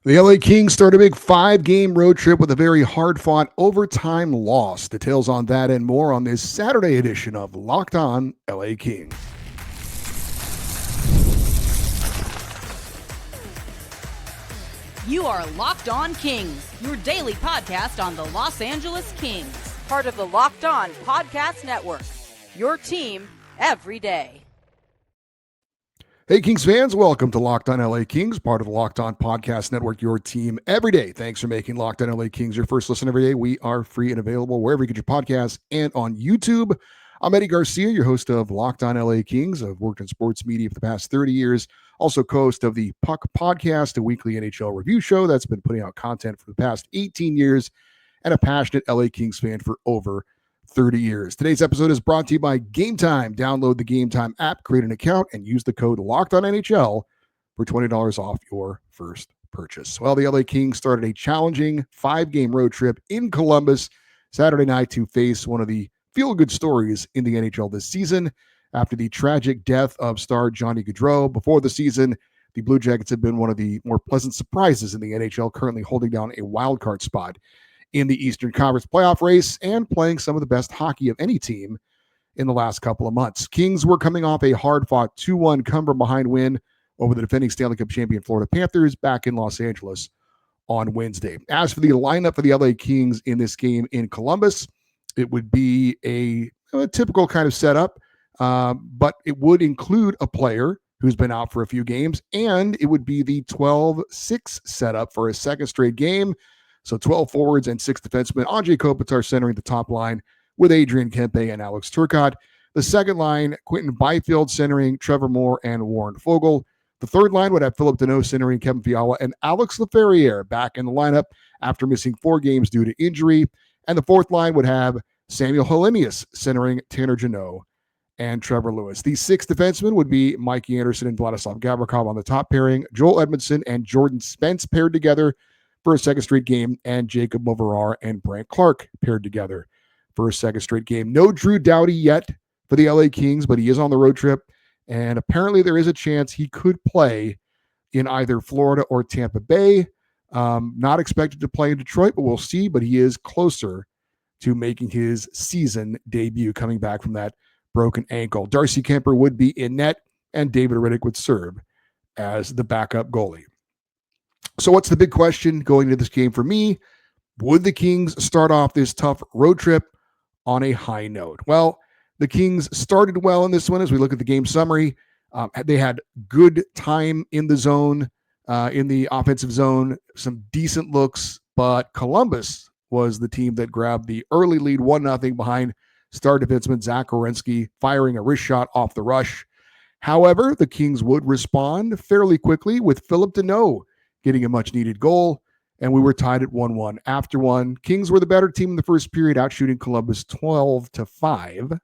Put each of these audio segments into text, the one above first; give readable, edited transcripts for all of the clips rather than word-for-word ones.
The LA Kings start a big 5-game road trip with a very hard-fought overtime loss. Details on that and more on this Saturday edition of Locked On LA Kings. You are Locked On Kings, your daily podcast on the Los Angeles Kings, part of the Locked On Podcast Network, your team every day. Hey, Kings fans, welcome to Locked On LA Kings, part of the Locked On Podcast Network, your team every day. Thanks for making Locked On LA Kings your first listen every day. We are free and available wherever you get your podcasts and on YouTube. I'm Eddie Garcia, your host of Locked On LA Kings. I've worked in sports media for the past 30 years, also co-host of the Puck Podcast, a weekly NHL review show that's been putting out content for the past 18 years, and a passionate LA Kings fan for over 30 years. Today's episode is brought to you by Gametime. Download the Gametime app, create an account, and use the code LOCKEDONNHL for $20 off your first purchase. Well, the LA Kings started a challenging 5-game road trip in Columbus Saturday night to face one of the feel-good stories in the NHL this season. After the tragic death of star Johnny Gaudreau before the season, the Blue Jackets have been one of the more pleasant surprises in the NHL, currently holding down a wildcard spot in the Eastern Conference playoff race and playing some of the best hockey of any team in the last couple of months. Kings were coming off a hard-fought 2-1 come-from-behind win over the defending Stanley Cup champion Florida Panthers back in Los Angeles on Wednesday. As for the lineup for the LA Kings in this game in Columbus, it would be a typical kind of setup, but it would include a player who's been out for a few games, and it would be the 12-6 setup for a second straight game. So 12 forwards and 6 defensemen. Andrei Kopitar centering the top line with Adrian Kempe and Alex Turcotte. The second line, Quinton Byfield centering Trevor Moore and Warren Foegele. The third line would have Phillip Danault centering Kevin Fiala and Alex Laferriere back in the lineup after missing 4 games due to injury. And the fourth line would have Samuel Helenius centering Tanner Jeannot and Trevor Lewis. The 6 defensemen would be Mikey Anderson and Vladislav Gavrikov on the top pairing, Joel Edmondson and Jordan Spence paired together for a second straight game, and Jacob Moverar and Brandt Clark paired together for a second straight game. No Drew Doughty yet for the LA Kings, but he is on the road trip, and apparently there is a chance he could play in either Florida or Tampa Bay. Not expected to play in Detroit, but we'll see, but he is closer to making his season debut coming back from that broken ankle. Darcy Kemper would be in net, and David Riddick would serve as the backup goalie. So what's the big question going into this game for me? Would the Kings start off this tough road trip on a high note? Well, the Kings started well in this one as we look at the game summary. They had good time in the zone, in the offensive zone, some decent looks, but Columbus was the team that grabbed the early lead 1-0 behind star defenseman Zach Werenski, firing a wrist shot off the rush. However, the Kings would respond fairly quickly with Phillip Danault getting a much-needed goal, and we were tied at 1-1 after one. Kings were the better team in the first period, outshooting Columbus 12-5.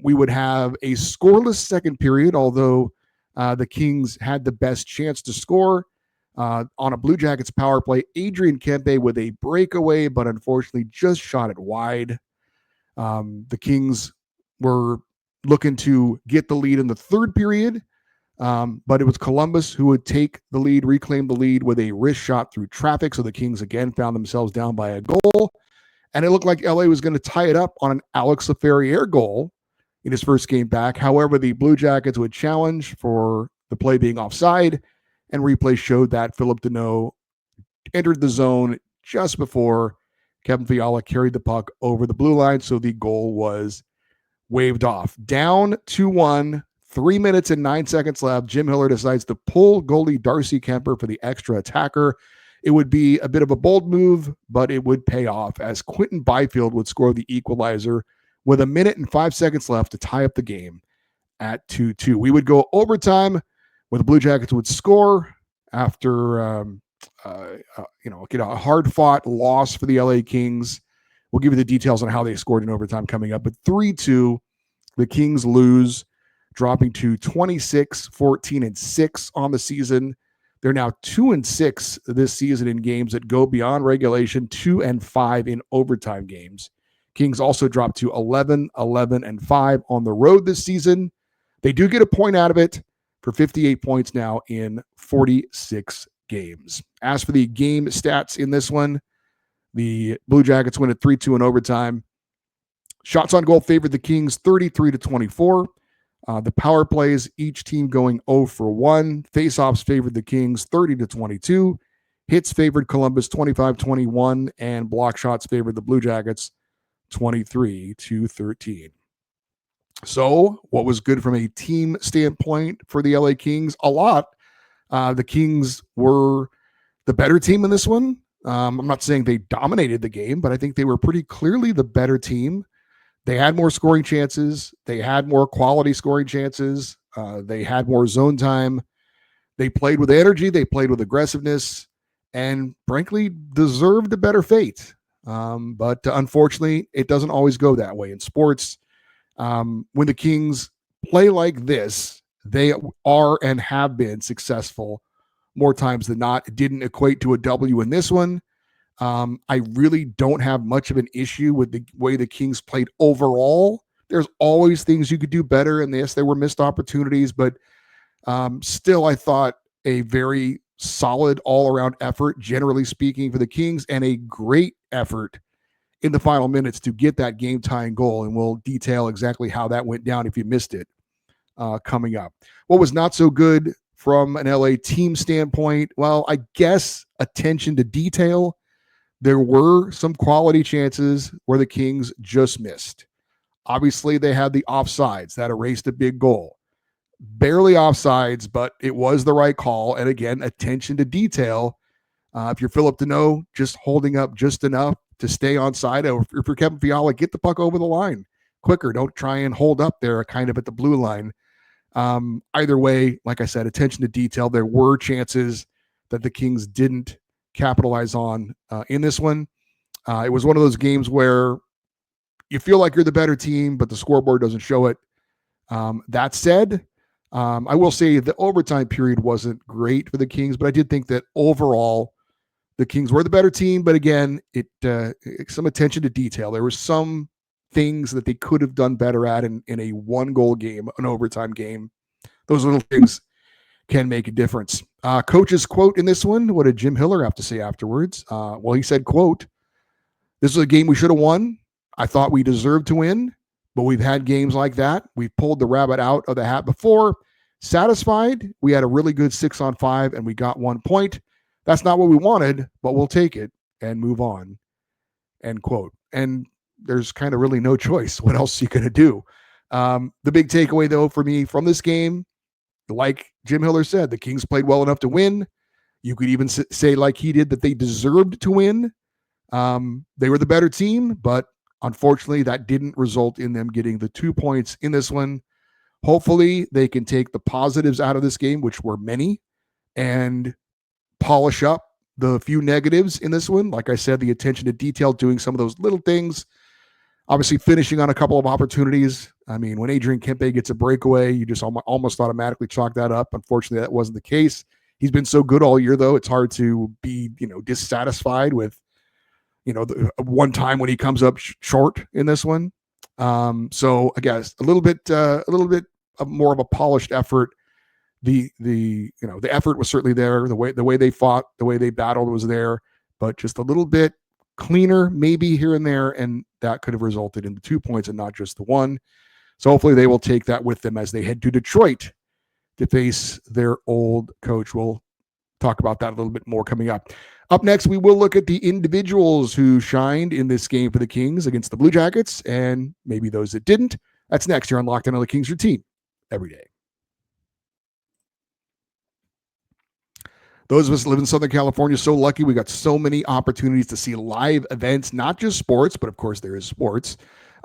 We would have a scoreless second period, although the Kings had the best chance to score on a Blue Jackets power play. Adrian Kempe with a breakaway, but unfortunately just shot it wide. The Kings were looking to get the lead in the third period, but it was Columbus who would take the lead, reclaim the lead with a wrist shot through traffic. So the Kings again found themselves down by a goal. And it looked like LA was going to tie it up on an Alex Laferriere goal in his first game back. However, the Blue Jackets would challenge for the play being offside, and replay showed that Phillip Danault entered the zone just before Kevin Fiala carried the puck over the blue line. So the goal was waved off. Down 2-1. 3 minutes and 9 seconds left. Jim Hiller decides to pull goalie Darcy Kemper for the extra attacker. It would be a bit of a bold move, but it would pay off as Quinton Byfield would score the equalizer with 1 minute and 5 seconds left to tie up the game at 2-2. We would go overtime where the Blue Jackets would score after get a hard-fought loss for the LA Kings. We'll give you the details on how they scored in overtime coming up. But 3-2, the Kings lose, dropping to 26-14-6 on the season. They're now 2-6 this season in games that go beyond regulation, 2-5 in overtime games. Kings also dropped to 11-11-5 on the road this season. They do get a point out of it for 58 points now in 46 games. As for the game stats in this one, the Blue Jackets win at 3-2 in overtime. Shots on goal favored the Kings 33-24. The power plays, each team going 0 for 1. Faceoffs favored the Kings 30-22. Hits favored Columbus 25-21. And block shots favored the Blue Jackets 23-13. So, what was good from a team standpoint for the LA Kings? A lot. The Kings were the better team in this one. I'm not saying they dominated the game, but I think they were pretty clearly the better team. They had more scoring chances. They had more quality scoring chances. They had more zone time. They played with energy. They played with aggressiveness, and frankly, deserved a better fate. But unfortunately, it doesn't always go that way in sports. When the Kings play like this, they are and have been successful more times than not. It didn't equate to a W in this one. I really don't have much of an issue with the way the Kings played overall. There's always things you could do better, and yes, there were missed opportunities, but still, I thought a very solid all-around effort, generally speaking, for the Kings, and a great effort in the final minutes to get that game-tying goal, and we'll detail exactly how that went down if you missed it coming up. What was not so good from an LA team standpoint? Well, I guess attention to detail. There were some quality chances where the Kings just missed. Obviously, they had the offsides that erased a big goal. Barely offsides, but it was the right call. And again, attention to detail. If you're Philip Deneau, just holding up just enough to stay on side. Or if you're Kevin Fiala, get the puck over the line quicker. Don't try and hold up there kind of at the blue line. Either way, like I said, attention to detail. There were chances that the Kings didn't capitalize on in this one. It was one of those games where you feel like you're the better team, but the scoreboard doesn't show it. That said, I will say the overtime period wasn't great for the Kings, but I did think that overall the Kings were the better team. But again, some attention to detail. There were some things that they could have done better at in a one-goal game, an overtime game. Those little things can make a difference. Coach's quote in this one, what did Jim Hiller have to say afterwards? Well, he said, quote, "This was a game we should have won. I thought we deserved to win, but we've had games like that. We've pulled the rabbit out of the hat before. Satisfied, we had a really good 6-on-5 and we got 1 point. That's not what we wanted, but we'll take it and move on." End quote. And there's kind of really no choice. What else are you going to do? The big takeaway, though, for me from this game, like Jim Hiller said, the Kings played well enough to win. You could even say, like he did, that they deserved to win. They were the better team, but unfortunately, that didn't result in them getting the 2 points in this one. Hopefully, they can take the positives out of this game, which were many, and polish up the few negatives in this one. Like I said, the attention to detail, doing some of those little things. Obviously, finishing on a couple of opportunities. I mean, when Adrian Kempe gets a breakaway, you just almost automatically chalk that up. Unfortunately, that wasn't the case. He's been so good all year, though. It's hard to be, dissatisfied with, the one time when he comes up short in this one. So I guess a little bit of more of a polished effort. The effort was certainly there. The way they fought, the way they battled was there, but just a little bit cleaner, maybe here and there, and that could have resulted in the 2 points and not just the one. So hopefully they will take that with them as they head to Detroit to face their old coach. We'll talk about that a little bit more coming up. Up next, we will look at the individuals who shined in this game for the Kings against the Blue Jackets, and maybe those that didn't. That's next here on Locked On LA Kings, your team every day. Those of us that live in Southern California are so lucky. We got so many opportunities to see live events, not just sports, but of course there is sports.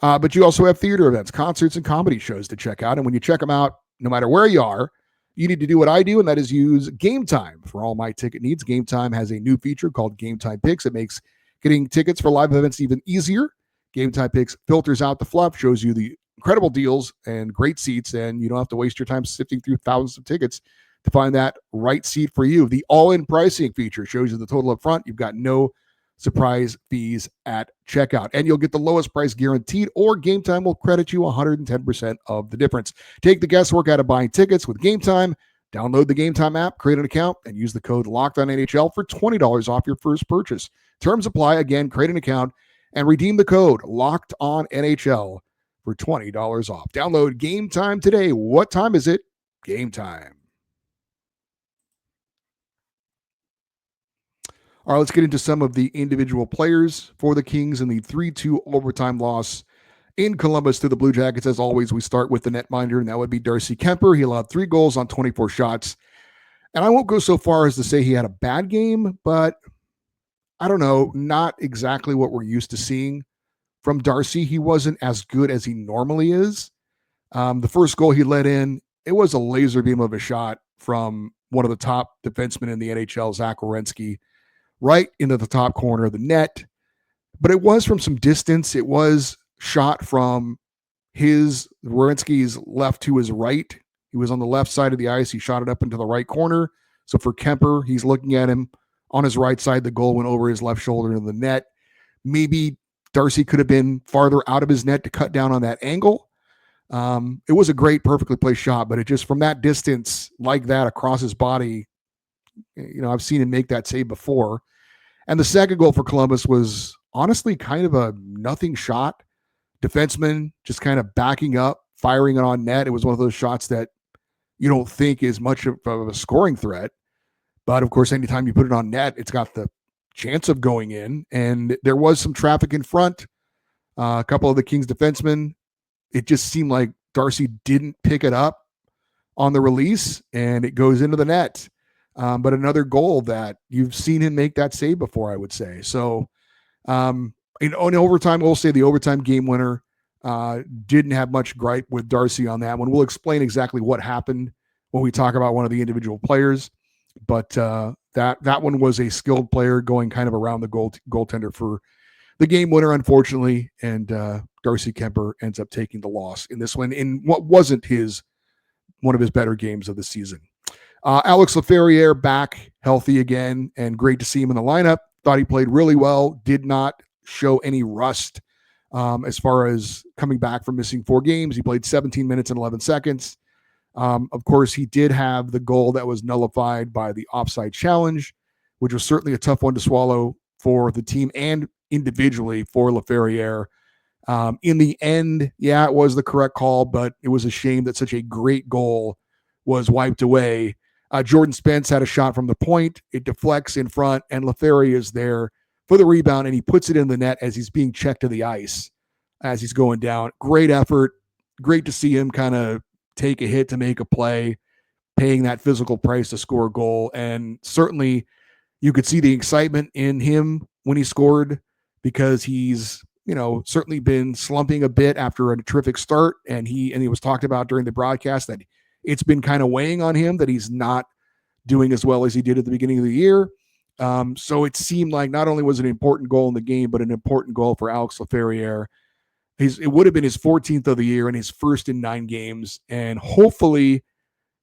But you also have theater events, concerts, and comedy shows to check out. And when you check them out, no matter where you are, you need to do what I do, and that is use Gametime for all my ticket needs. Gametime has a new feature called Gametime Picks. It makes getting tickets for live events even easier. Gametime Picks filters out the fluff, shows you the incredible deals and great seats, and you don't have to waste your time sifting through thousands of tickets to find that right seat for you. The all-in pricing feature shows you the total up front. You've got no surprise fees at checkout, and you'll get the lowest price guaranteed, or Gametime will credit you 110% of the difference. Take the guesswork out of buying tickets with Gametime. Download the Gametime app, create an account, and use the code LOCKEDONNHL for $20 off your first purchase. Terms apply. Again, create an account and redeem the code LOCKEDONNHL for $20 off. Download Gametime today. What time is it? Gametime. All right, let's get into some of the individual players for the Kings in the 3-2 overtime loss in Columbus to the Blue Jackets. As always, we start with the netminder, and that would be Darcy Kuemper. He allowed 3 goals on 24 shots. And I won't go so far as to say he had a bad game, but I don't know, not exactly what we're used to seeing from Darcy. He wasn't as good as he normally is. The first goal he let in, it was a laser beam of a shot from one of the top defensemen in the NHL, Zach Werenski, right into the top corner of the net. But it was from some distance. It was shot from Werenski's left to his right. He was on the left side of the ice. He shot it up into the right corner. So for Kuemper, he's looking at him on his right side. The goal went over his left shoulder into the net. Maybe Darcy could have been farther out of his net to cut down on that angle. It was a great, perfectly placed shot, but it just from that distance like that across his body, I've seen him make that save before. And the second goal for Columbus was honestly kind of a nothing shot. Defenseman just kind of backing up, firing it on net. It was one of those shots that you don't think is much of a scoring threat. But of course, anytime you put it on net, it's got the chance of going in. And there was some traffic in front. A couple of the Kings defensemen, it just seemed like Darcy didn't pick it up on the release, and it goes into the net. But another goal that you've seen him make that save before, I would say. So, in overtime, we'll say the overtime game winner didn't have much gripe with Darcy on that one. We'll explain exactly what happened when we talk about one of the individual players. But that one was a skilled player going kind of around the goaltender for the game winner, unfortunately. And Darcy Kuemper ends up taking the loss in this one in what wasn't one of his better games of the season. Alex Laferriere back healthy again, and great to see him in the lineup. Thought he played really well, did not show any rust as far as coming back from missing 4 games. He played 17 minutes and 11 seconds. Of course, he did have the goal that was nullified by the offside challenge, which was certainly a tough one to swallow for the team and individually for Laferriere. In the end, yeah, it was the correct call, but it was a shame that such a great goal was wiped away. Jordan Spence had a shot from the point. It deflects in front, and Laferriere is there for the rebound, and he puts it in the net as he's being checked to the ice as he's going down. Great effort. Great to see him kind of take a hit to make a play, paying that physical price to score a goal. And certainly you could see the excitement in him when he scored, because he's, certainly been slumping a bit after a terrific start. And he was talked about during the broadcast that it's been kind of weighing on him that he's not doing as well as he did at the beginning of the year. So it seemed like not only was it an important goal in the game, but an important goal for Alex Laferriere. It would have been his 14th of the year and his first in 9 games. And hopefully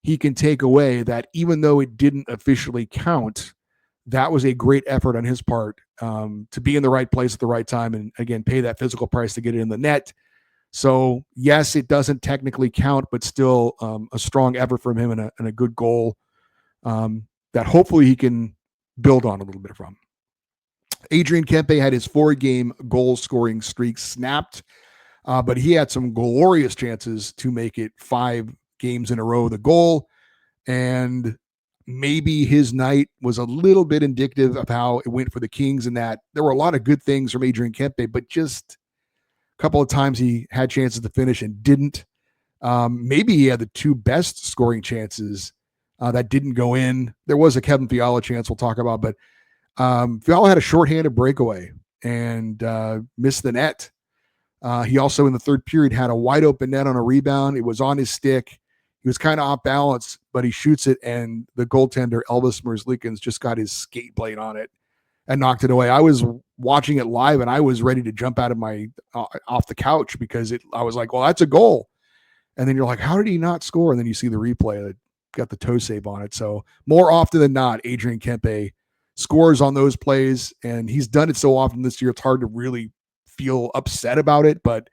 he can take away that even though it didn't officially count, that was a great effort on his part to be in the right place at the right time and, again, pay that physical price to get it in the net. So, yes, it doesn't technically count, but still a strong effort from him and a good goal that hopefully he can build on a little bit from. Adrian Kempe had his 4-game goal-scoring streak snapped, but he had some glorious chances to make it 5 games in a row the goal, and maybe his night was a little bit indicative of how it went for the Kings, in that there were a lot of good things from Adrian Kempe, but just a couple of times he had chances to finish and didn't. Maybe he had the 2 best scoring chances that didn't go in. There was a Kevin Fiala chance we'll talk about, but Fiala had a shorthanded breakaway and missed the net. He also, in the third period, had a wide open net on a rebound. It was on his stick. He was kind of off balance, but he shoots it, and the goaltender, Elvis Merzlikins, just got his skate blade on it and knocked it away. I was watching it live, and I was ready to jump out of off the couch because I was like, well, that's a goal. And then you're like, how did he not score? And then you see the replay that got the toe save on it. So more often than not, Adrian Kempe scores on those plays, and he's done it so often this year, it's hard to really feel upset about it. But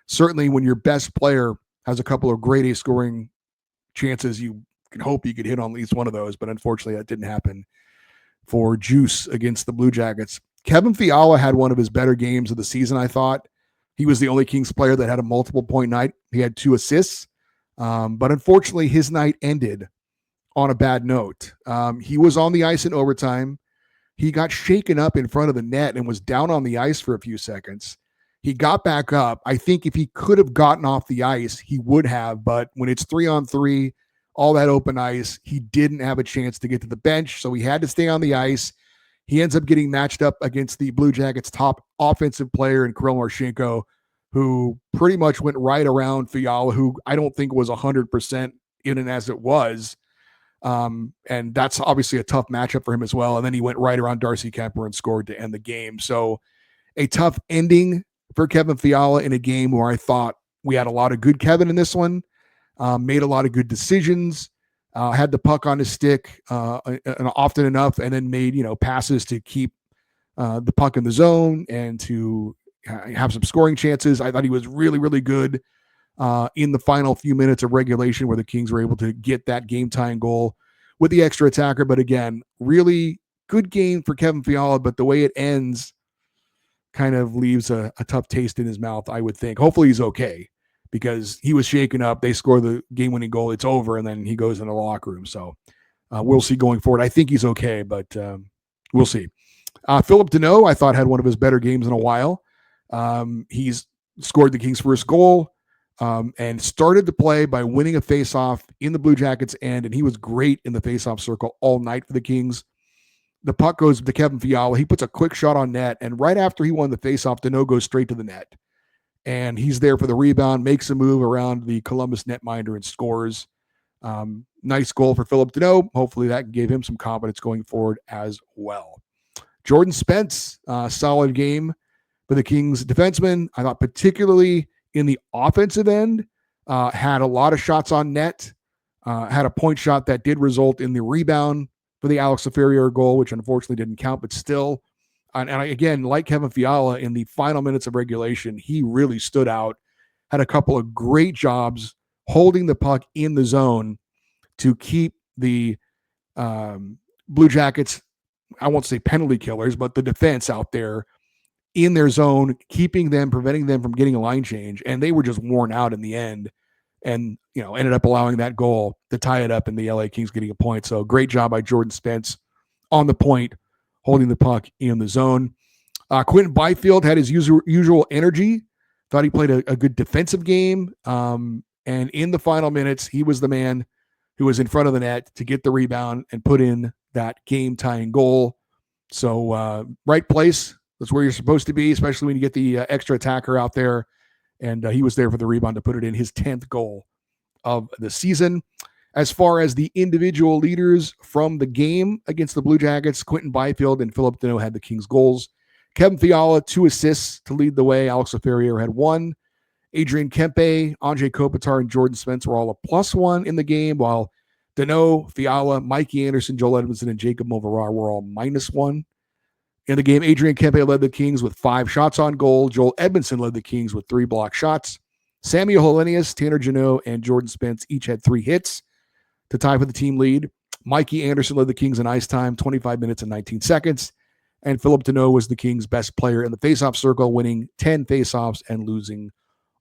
certainly when your best player has a couple of grade A scoring chances, you can hope he could hit on at least one of those, but unfortunately that didn't happen for Juice against the Blue Jackets. Kevin Fiala had one of his better games of the season, I thought. He was the only Kings player that had a multiple point night. He had 2 assists, but unfortunately his night ended on a bad note. He was on the ice in overtime. He got shaken up in front of the net and was down on the ice for a few seconds. He got back up. I think if he could have gotten off the ice, he would have. But when it's 3-on-3, all that open ice, he didn't have a chance to get to the bench. So he had to stay on the ice. He ends up getting matched up against the Blue Jackets' top offensive player in Kirill Marchenko, who pretty much went right around Fiala, who I don't think was 100% in and as it was. And that's obviously a tough matchup for him as well. And then he went right around Darcy Kemper and scored to end the game. So a tough ending for Kevin Fiala in a game where I thought we had a lot of good Kevin in this one, made a lot of good decisions, had the puck on his stick often enough, and then made, passes to keep the puck in the zone and to have some scoring chances. I thought he was really, really good in the final few minutes of regulation where the Kings were able to get that game-tying goal with the extra attacker. But again, really good game for Kevin Fiala, but the way it ends kind of leaves a tough taste in his mouth, I would think. Hopefully he's okay because he was shaken up. They score the game-winning goal. It's over, and then he goes in the locker room. So we'll see going forward. I think he's okay, but we'll see. Philip Deneau, I thought, had one of his better games in a while. He's scored the Kings' first goal and started to play by winning a faceoff in the Blue Jackets' end, and he was great in the faceoff circle all night for the Kings. The puck goes to Kevin Fiala. He puts a quick shot on net, and right after he won the faceoff, Deneau goes straight to the net. And he's there for the rebound, makes a move around the Columbus netminder and scores. Nice goal for Philip Deneau. Hopefully that gave him some confidence going forward as well. Jordan Spence, solid game for the Kings defenseman. I thought particularly in the offensive end, had a lot of shots on net, had a point shot that did result in the rebound for the Alex Laferriere goal, which unfortunately didn't count, but still. And again, like Kevin Fiala, in the final minutes of regulation, he really stood out, had a couple of great jobs holding the puck in the zone to keep the Blue Jackets, I won't say penalty killers, but the defense out there in their zone, keeping them, preventing them from getting a line change. And they were just worn out in the end and, ended up allowing that goal to tie it up and the LA Kings getting a point. So great job by Jordan Spence on the point, holding the puck in the zone. Quentin Byfield had his usual energy. Thought he played a good defensive game. And in the final minutes, he was the man who was in front of the net to get the rebound and put in that game-tying goal. So right place. That's where you're supposed to be, especially when you get the extra attacker out there. And he was there for the rebound to put it in, his 10th goal of the season. As far as the individual leaders from the game against the Blue Jackets, Quentin Byfield and Philip Deneau had the Kings' goals. Kevin Fiala, 2 assists to lead the way. Alex Laferriere had 1. Adrian Kempe, Andrei Kopitar, and Jordan Spence were all a +1 in the game, while Deneau, Fiala, Mikey Anderson, Joel Edmondson, and Jacob Movarar were all -1. In the game, Adrian Kempe led the Kings with 5 shots on goal. Joel Edmondson led the Kings with 3 block shots. Samuel Hellenius, Tanner Jeannot, and Jordan Spence each had 3 hits to tie for the team lead. Mikey Anderson led the Kings in ice time, 25 minutes and 19 seconds. And Philip Deneau was the Kings' best player in the faceoff circle, winning 10 faceoffs and losing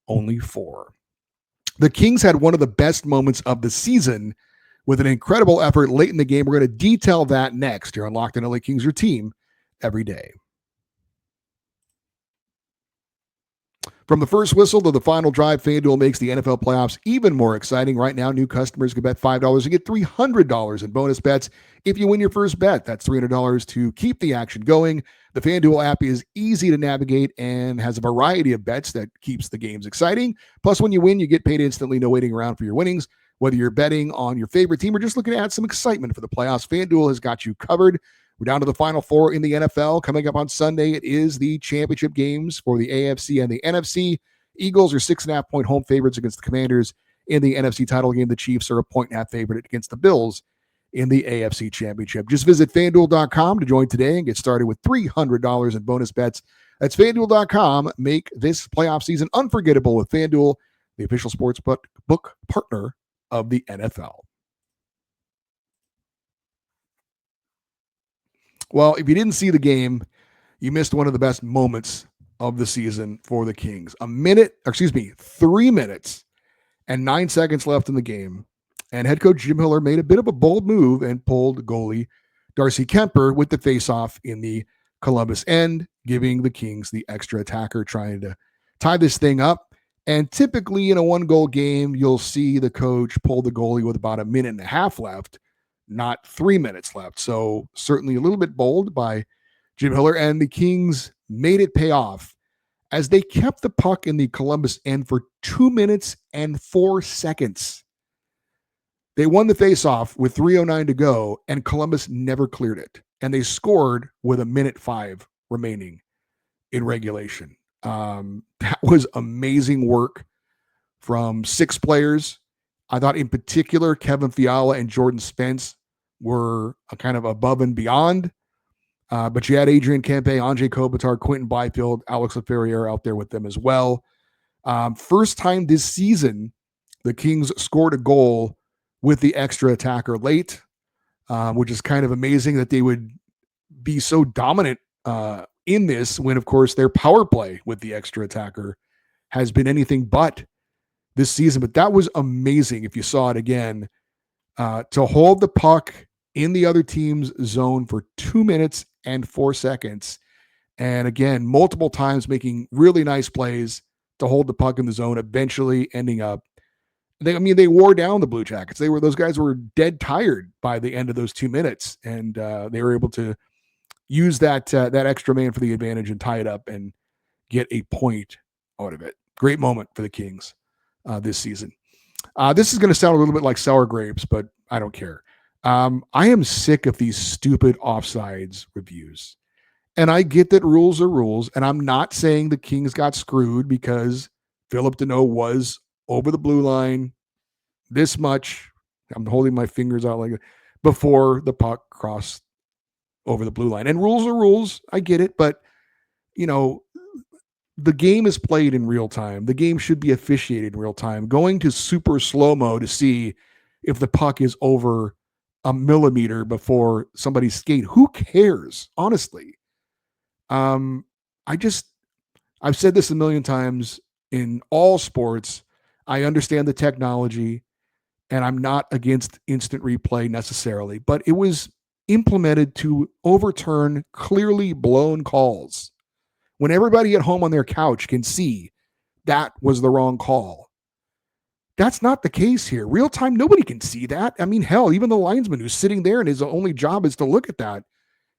only 4. The Kings had one of the best moments of the season with an incredible effort late in the game. We're going to detail that next here on Locked On LA Kings, your team every day. From the first whistle to the final drive, FanDuel makes the NFL playoffs even more exciting. Right now, new customers can bet $5 and get $300 in bonus bets if you win your first bet. That's $300 to keep the action going. The FanDuel app is easy to navigate and has a variety of bets that keeps the games exciting. Plus, when you win, you get paid instantly, no waiting around for your winnings. Whether you're betting on your favorite team or just looking to add some excitement for the playoffs, FanDuel has got you covered. We're down to the Final Four in the NFL. Coming up on Sunday, it is the championship games for the AFC and the NFC. Eagles are 6.5-point home favorites against the Commanders in the NFC title game. The Chiefs are a 1.5 favorite against the Bills in the AFC championship. Just visit FanDuel.com to join today and get started with $300 in bonus bets. That's FanDuel.com. Make this playoff season unforgettable with FanDuel, the official sports book partner of the NFL. Well, if you didn't see the game, you missed one of the best moments of the season for the Kings. 3 minutes and 9 seconds left in the game. And head coach Jim Hiller made a bit of a bold move and pulled goalie Darcy Kemper with the faceoff in the Columbus end, giving the Kings the extra attacker trying to tie this thing up. And typically in a 1-goal game, you'll see the coach pull the goalie with about a minute and a half left, not 3 minutes left. So certainly a little bit bold by Jim Hiller, and the Kings made it pay off as they kept the puck in the Columbus end for 2 minutes and 4 seconds. They won the faceoff with 3:09 to go, and Columbus never cleared it. And they scored with 1:05 remaining in regulation. That was amazing work from 6 players. I thought in particular, Kevin Fiala and Jordan Spence were kind of above and beyond. But you had Adrian Kempe, Anjay Kopitar, Quentin Byfield, Alex Laferriere out there with them as well. First time this season, the Kings scored a goal with the extra attacker late, which is kind of amazing that they would be so dominant in this when, of course, their power play with the extra attacker has been anything but this season. But that was amazing if you saw it again, to hold the puck in the other team's zone for 2 minutes and 4 seconds. And again, multiple times making really nice plays to hold the puck in the zone, eventually ending up, they wore down the Blue Jackets. Those guys were dead tired by the end of those 2 minutes. And they were able to use that extra man for the advantage and tie it up and get a point out of it. Great moment for the Kings this season. This is going to sound a little bit like sour grapes, but I don't care. I am sick of these stupid offsides reviews. And I get that rules are rules, and I'm not saying the Kings got screwed because Philip Deneau was over the blue line this much. I'm holding my fingers out like that before the puck crossed over the blue line. And rules are rules. I get it, but the game is played in real time. The game should be officiated in real time. Going to super slow-mo to see if the puck is over a millimeter before somebody's skate, who cares? Honestly. I've said this a million times in all sports. I understand the technology and I'm not against instant replay necessarily, but it was implemented to overturn clearly blown calls when everybody at home on their couch can see that was the wrong call. That's not the case here. Real time, nobody can see that. I mean, hell, even the linesman who's sitting there and his only job is to look at that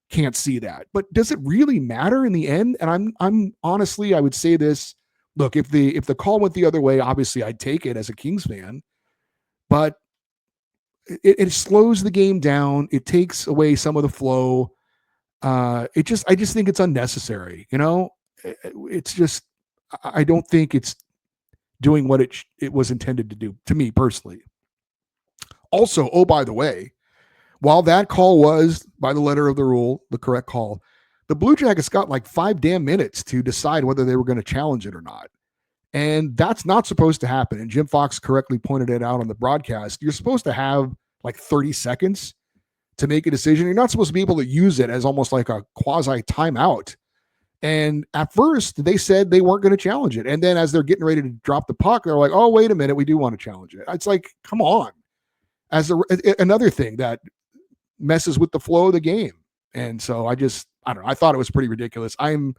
can't see that. But does it really matter in the end? And I'm honestly, I would say this. Look, if the call went the other way, obviously I'd take it as a Kings fan. But it slows the game down. It takes away some of the flow. I just think it's unnecessary. It's just, I don't think it's doing what it was intended to do, to me personally. Also, oh, by the way, while that call was, by the letter of the rule, the correct call, the Blue Jackets got like 5 damn minutes to decide whether they were going to challenge it or not. And that's not supposed to happen. And Jim Fox correctly pointed it out on the broadcast. You're supposed to have like 30 seconds to make a decision. You're not supposed to be able to use it as almost like a quasi timeout. And at first, they said they weren't going to challenge it. And then as they're getting ready to drop the puck, they're like, oh, wait a minute, we do want to challenge it. It's like, come on. Another thing that messes with the flow of the game. And so I don't know. I thought it was pretty ridiculous. I'm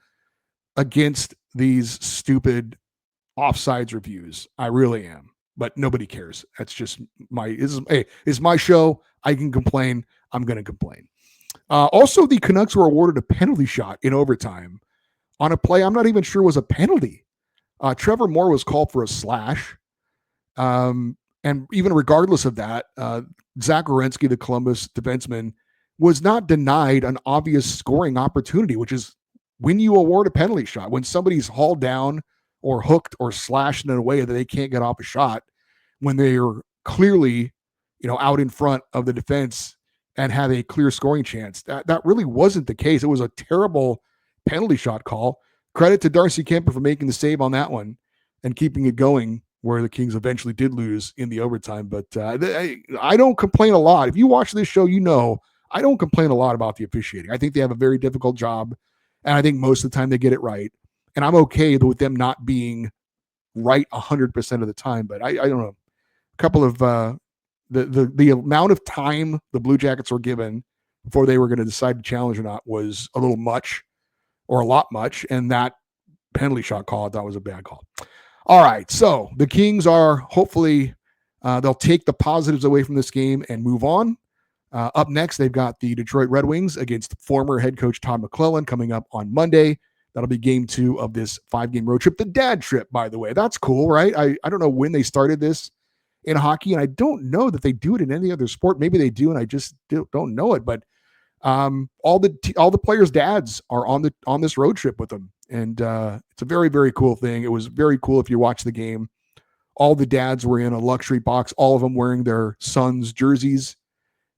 against these stupid offsides reviews. I really am. But nobody cares. That's just it's my show. I can complain. I'm going to complain. Also, the Canucks were awarded a penalty shot in overtime on a play I'm not even sure was a penalty. Trevor Moore was called for a slash. And even regardless of that, Zach Werenski, the Columbus defenseman, was not denied an obvious scoring opportunity, which is when you award a penalty shot, when somebody's hauled down or hooked or slashed in a way that they can't get off a shot, when they are clearly, out in front of the defense and have a clear scoring chance. That really wasn't the case. It was a terrible penalty shot call. Credit to Darcy Kemper for making the save on that one and keeping it going, where the Kings eventually did lose in the overtime. But I don't complain a lot. If you watch this show, I don't complain a lot about the officiating. I think they have a very difficult job, and I think most of the time they get it right. And I'm okay with them not being right 100% of the time. But I don't know. A couple of the amount of time the Blue Jackets were given before they were going to decide to challenge or not was a little much, or a lot much, and that penalty shot call I thought was a bad call. All right, so the Kings are hopefully they'll take the positives away from this game and move on. Up next, they've got the Detroit Red Wings against former head coach Todd McClellan coming up on Monday. That'll be game 2 of this 5-game road trip. The dad trip, by the way. That's cool, right? I don't know when they started this in hockey, and I don't know that they do it in any other sport. Maybe they do, and I just don't know it. But all the players' dads are on this road trip with them, and it's a very, very cool thing. It was very cool if you watch the game. All the dads were in a luxury box, all of them wearing their sons' jerseys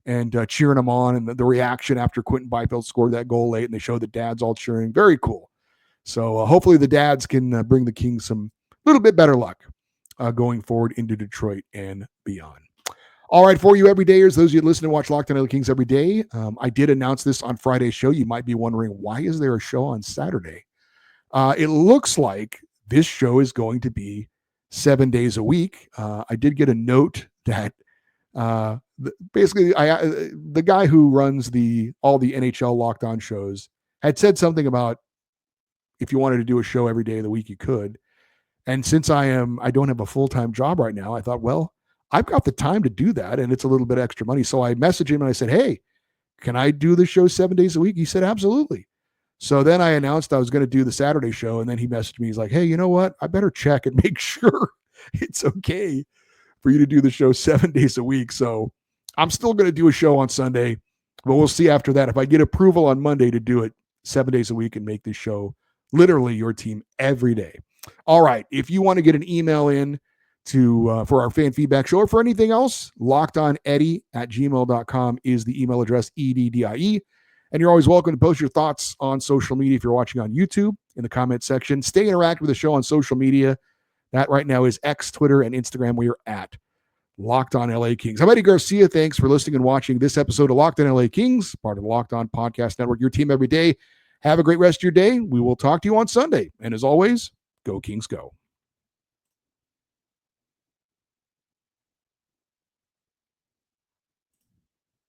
and cheering them on, and the reaction after Quentin Byfield scored that goal late, and they showed the dads all cheering. Very cool. So hopefully the dads can bring the Kings some little bit better luck going forward into Detroit and beyond. All right, for you everydayers, those of you that listen and watch Locked On LA Kings every day, I did announce this on Friday's show. You might be wondering, why is there a show on Saturday? It looks like this show is going to be 7 days a week. I did get a note that basically the guy who runs all the NHL Locked On shows had said something about if you wanted to do a show every day of the week, you could. And since I don't have a full-time job right now, I thought, well, I've got the time to do that, and it's a little bit extra money. So I messaged him and I said, hey, can I do the show 7 days a week? He said, absolutely. So then I announced I was going to do the Saturday show, and then he messaged me. He's like, hey, you know what? I better check and make sure it's okay for you to do the show 7 days a week. So I'm still going to do a show on Sunday, but we'll see after that. If I get approval on Monday to do it 7 days a week and make this show literally your team every day. All right. If you want to get an email in for our fan feedback show or for anything else, lockedoneddie@gmail.com is the email address, EDDIE. And you're always welcome to post your thoughts on social media if you're watching on YouTube in the comment section. Stay interactive with the show on social media. That right now is X, Twitter, and Instagram. We are at Locked On LA Kings. I'm Eddie Garcia. Thanks for listening and watching this episode of Locked On LA Kings, part of the Locked On Podcast Network, your team every day. Have a great rest of your day. We will talk to you on Sunday. And as always, go Kings, go.